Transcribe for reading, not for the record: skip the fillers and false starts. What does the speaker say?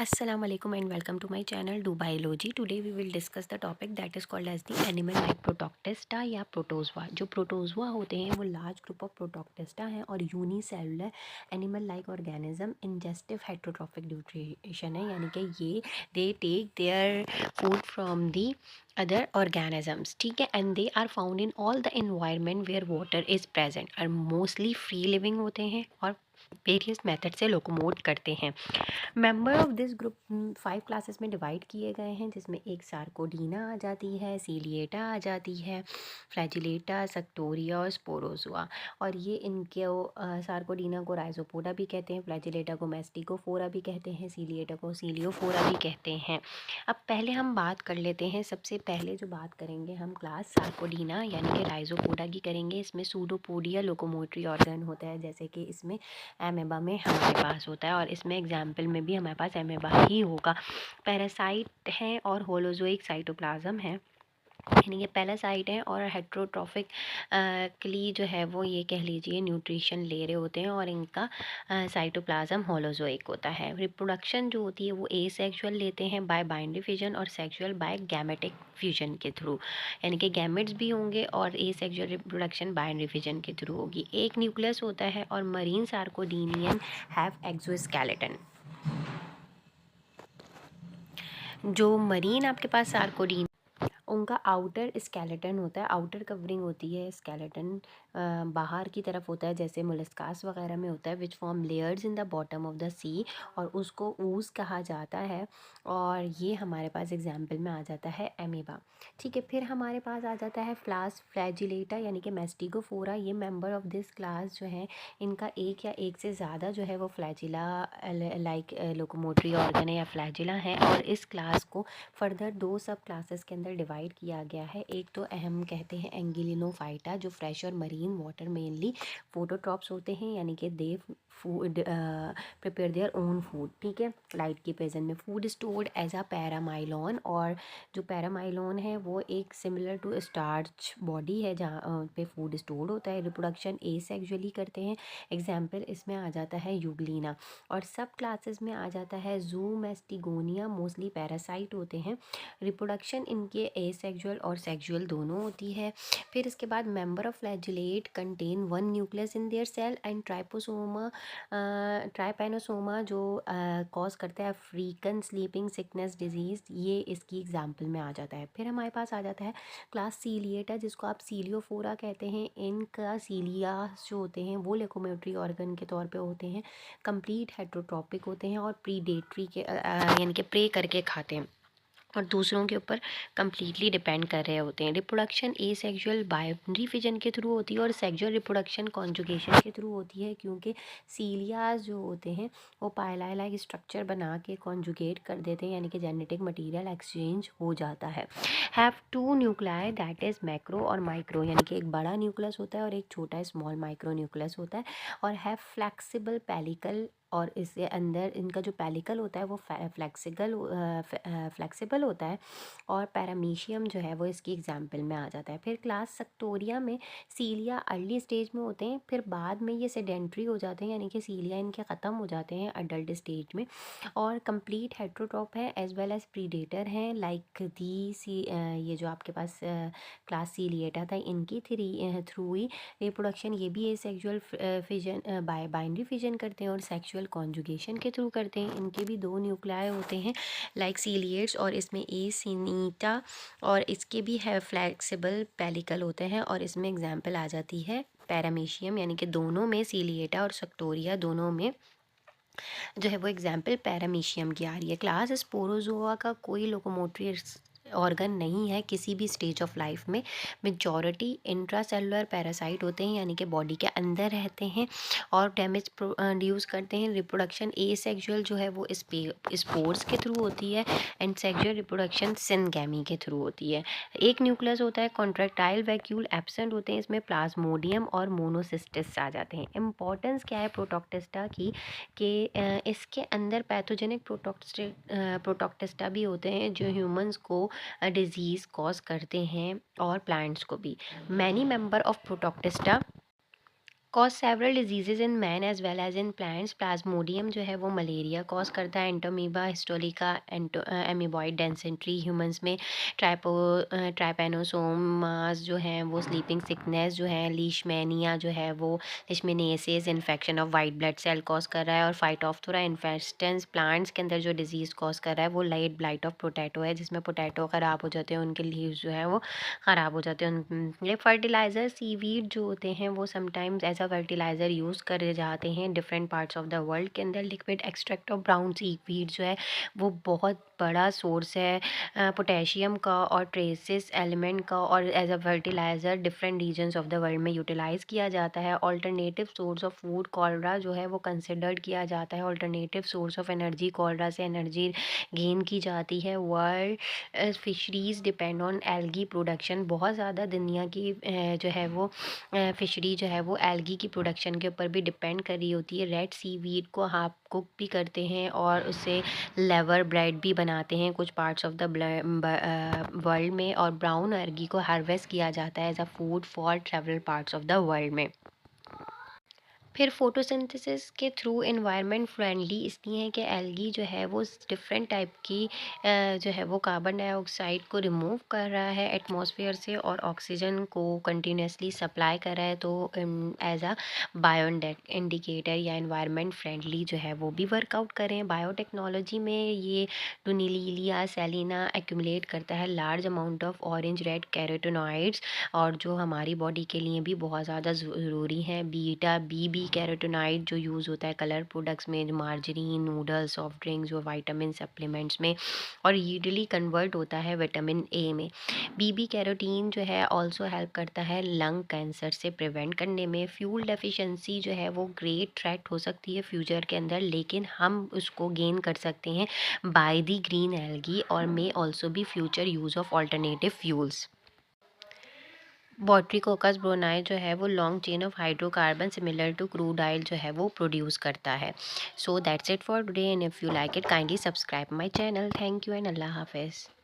Assalamualaikum and welcome to my channel Do Biology. Today we will discuss the topic that is called as the animal like Protoctista या protozoa. जो protozoa होते हैं वो large group of protoctista हैं और unicellular animal like organism ingestive heterotrophic nutrition है, यानी कि ये they take their food from the other organisms, ठीक है, and they are found in all the environment where water is present और mostly free living होते हैं और वेरियस मेथड से लोकोमोट करते हैं। Member of this group 5 classes में डिवाइड किए गए हैं, जिसमें एक सार्कोडीना आ जाती है, सीलिएटा आ जाती है, फ्लैजिलेटा, सक्टोरिया और स्पोरोजुआ। और ये इनके सार्कोडीना को राइजोपोडा भी कहते हैं, फ्लैजिलेटा को मैस्टिकोफोरा भी कहते हैं, सीलिएटा को सीलियोफोरा भी कहते हैं। अब पहले हम बात कर लेते हैं, सबसे पहले जो बात करेंगे हम क्लास सार्कोडीना यानी कि राइजोपोडा की करेंगे। इसमें सूडोपोडिया लोकोमोटरी ऑर्गन होता है, जैसे कि इसमें एमेबा में हमारे पास होता है, और इसमें एग्जाम्पल में भी हमारे पास एमेबा ही होगा। पैरासाइट हैं और होलोजोइक साइटोप्लाज्म है, यानी ये पैरासाइट हैं और हेट्रोट्रॉफिक क्ली जो है वो ये कह लीजिए न्यूट्रिशन ले रहे होते हैं, और इनका साइटोप्लाज्म होलोजोइक होता है। रिप्रोडक्शन जो होती है वो एसेक्सुअल लेते हैं बाय बाइनरी फिजन और सेक्सुअल बाय गैमेटिक फ्यूजन के थ्रू, यानी कि गैमेट्स भी होंगे और एसेक्सुअल रिप्रोडक्शन बाइनरी फिजन के थ्रू होगी। एक न्यूक्लियस होता है और मरीन सार्कोडीनियन हैव एक्सोस्केलेटन। जो मरीन आपके पास सार्कोडीन उनका आउटर स्केलेटन होता है, आउटर कवरिंग होती है, स्केलेटन बाहर की तरफ होता है, जैसे मोलस्कास वगैरह में होता है, which form layers in the bottom of the sea, और उसको ऊज कहा जाता है। और ये हमारे पास एग्जाम्पल में आ जाता है एमीबा, ठीक है। फिर हमारे पास आ जाता है क्लास फ्लैजिलेटा यानी कि मैस्टिकोफोरा। ये मेंबर ऑफ दिस क्लास जो है, इनका एक या एक से ज़्यादा जो है वो फ्लैजिला लाइक लोकोमोटरी ऑर्गन है या फ्लैजिला है, और इस क्लास को फर्दर 2 सब क्लासेस के अंदर डिवाइड किया गया है। एक तो अहम कहते हैं एंगिलिनोफाइटा, जो फ्रेश और मरीन वाटर मेनली फोटोट्रॉप्स होते हैं, यानी कि they food prepare their own food, ठीक है, लाइट की प्रेजेंट में। Food stored as a paramylon, और जो पैरामाइलॉन है वो एक सिमिलर टू स्टार्च बॉडी है जहाँ पे फूड स्टोर्ड होता है। रिप्रोडक्शन एसेक्सुअली करते हैं, एग्जाम्पल इसमें आ जाता है यूग्लिना। और सब क्लासेस में आ जाता है जूमेस्टिगोनिया, मोस्टली पैरासाइट होते हैं। रिप्रोडक्शन इनके एसेक्सुअल और सेक्सुअल दोनों होती है। फिर इसके बाद member of flagellate contain 1 nucleus in their cell and trypanosoma जो कॉज करता है अफ्रीकन स्लीपिंग सिकनेस डिजीज़, ये इसकी एग्जाम्पल में आ जाता है। फिर हमारे पास आ जाता है क्लास सीलिएटा, जिसको आप सीलियोफोरा कहते हैं। इनका सीलिया जो होते हैं वो लेकोमेट्री ऑर्गन के तौर पे होते हैं, कंप्लीट हेट्रोट्रॉपिक होते हैं और प्रीडेटरी के यानी कि प्रे करके खाते हैं और दूसरों के ऊपर कम्प्लीटली डिपेंड कर रहे होते हैं। रिप्रोडक्शन एसेक्सुअल बाइनरी फिजन के थ्रू होती है और सेक्सुअल रिप्रोडक्शन कॉन्जुगेशन के थ्रू होती है, क्योंकि सीलियाज जो होते हैं वो पाइलाई लाइक स्ट्रक्चर बना के कॉन्जुगेट कर देते हैं, यानी कि जेनेटिक मटेरियल एक्सचेंज हो जाता है। Have 2 nuclei that is macro और माइक्रो, यानी कि एक बड़ा न्यूक्लियस होता है और एक छोटा स्मॉल माइक्रो न्यूक्लियस होता है। और हैव फ्लेक्सिबल पेलिकल, और इसके अंदर इनका जो पेलिकल होता है वो फ्लेक्सिबल होता है, और पैरामीशियम जो है वो इसकी एग्जाम्पल में आ जाता है। फिर क्लास सक्टोरिया में सीलिया अर्ली स्टेज में होते हैं, फिर बाद में ये सेडेंट्री हो जाते हैं, यानी कि सीलिया इनके ख़त्म हो जाते हैं अडल्ट स्टेज में, और कंप्लीट हेट्रोट्रॉप है एज वेल एज प्रीडेटर हैं लाइक ये जो आपके पास क्लास सीलिएटा था, इनकी थ्रू ही रिप्रोडक्शन ये भी एसेक्सुअल फिजन बाइनरी फिजन करते हैं और सेक्सुअल कॉन्जुगेशन के थ्रू करते हैं। इनके भी 2 न्यूक्लियाई होते हैं लाइक सीलिएट्स, और इसमें ए सिनीटा, और इसके भी है फ्लेक्सिबल पेलिकल होते हैं, और इसमें एग्जाम्पल आ जाती है पैरामीशियम, यानी कि दोनों में सीलिएटा और सक्टोरिया दोनों में जो है वो एग्जाम्पल पैरामीशियम की आ रही है। क्लास स्पोरोजोआ का कोई लोकोमोटरी ऑर्गन नहीं है किसी भी स्टेज ऑफ लाइफ में। मेजॉरिटी इंट्रासेलुलर पैरासाइट होते हैं, यानी कि बॉडी के अंदर रहते हैं और डैमेज प्रोड्यूस करते हैं। रिप्रोडक्शन एसेक्सुअल जो है वो स्पोर्स के थ्रू होती है, एंड सेक्सुअल रिप्रोडक्शन सिनगैमी के थ्रू होती है। एक न्यूक्लियस होता है, कॉन्ट्रैक्टाइल वैक्यूल एब्सेंट होते हैं, इसमें प्लाज्मोडियम और मोनोसिस्टिस आ जाते हैं। इंपॉर्टेंस क्या है प्रोटोक्टेस्टा की कि इसके अंदर पैथोजेनिक प्रोटोक्टेस्टा भी होते हैं जो ह्यूमंस को डिजीज़ कॉज करते हैं और प्लांट्स को भी। Many member of protoctista cause several diseases in man as well as in plants. Plasmodium जो है वो मलेरिया कॉज करता है। Entamoeba histolytica amoeboid dysentery humans में। ट्राइपेनोसोमास जो है वो स्लीपिंग सिकनेस जो है। लीशमैनिया जो है वो leishmaniasis infection of white blood cell cause कर रहा है। और फाइटोप्थोरा इन्फेस्टेंस प्लांट्स के अंदर जो डिजीज़ कॉज कर रहा है वो लाइट ब्लाइट ऑफ पोटैटो है, जिसमें पोटैटो ख़राब हो जाते हैं, उनके लीव्स जो है वो ख़राब हो जाते हैं। ये फर्टिलाइज़र सीवीड जो होते हैं वो sometimes as a fertilizer use करे जाते हैं different parts of the world के अंदर। Liquid extract of brown seaweed जो है वो बहुत बड़ा सोर्स है पोटेशियम का और ट्रेसिस एलिमेंट का, और as a fertilizer different regions of the world में यूटिलाइज़ किया जाता है। Alternative source of food chlorella जो है वो कंसिडर्ड किया जाता है। Alternative source of energy chlorella से एनर्जी गेन की जाती है। World fisheries depend on algae production. बहुत ज़्यादा दुनिया की जो है वो फिशरी जो है वो एल्गी की प्रोडक्शन के ऊपर भी डिपेंड कर रही होती है। रेड सीवीड को हाफ कुक भी करते हैं और उससे लेवर ब्रेड भी बनाते हैं कुछ पार्ट्स ऑफ द वर्ल्ड में। और ब्राउन एल्गी को हार्वेस्ट किया जाता है as a food for travel parts of the world में। फिर फोटोसिंथेसिस के थ्रू एनवायरनमेंट फ्रेंडली इसलिए है कि एल्गी जो है वो डिफरेंट टाइप की जो है वो कार्बन डाइऑक्साइड को रिमूव कर रहा है एटमॉस्फेयर से और ऑक्सीजन को कंटिन्यूसली सप्लाई कर रहा है। तो एज अ बायो इंडिकेटर या एनवायरनमेंट फ्रेंडली जो है वो भी वर्कआउट करें। बायोटेक्नोलॉजी में ये टुनिलिया सेलिना एक्यूमुलेट करता है large amount of orange red carotenoids, और जो हमारी बॉडी के लिए भी बहुत ज़्यादा ज़रूरी है। बीटा बी कैरोटेनॉइड जो यूज़ होता है कलर प्रोडक्ट्स में, मार्जरीन, नूडल्स, सॉफ्ट ड्रिंक्स और विटामिन सप्लीमेंट्स में, और ईडली कन्वर्ट होता है विटामिन ए में। बीबी कैरोटीन जो है ऑल्सो हेल्प करता है लंग कैंसर से प्रिवेंट करने में। फ्यूल डेफिशिएंसी जो है वो ग्रेट थ्रेट हो सकती है फ्यूचर के अंदर, लेकिन हम उसको गेन कर सकते हैं बाय द ग्रीन एल्गी और may also be future use of alternative fuels. Botryococcus braunii जो है वो long chain of hydrocarbon similar to crude oil जो है वो प्रोड्यूस करता है। So that's it for today, and if you like it kindly subscribe my channel. Thank you and अल्लाह हाफिज़।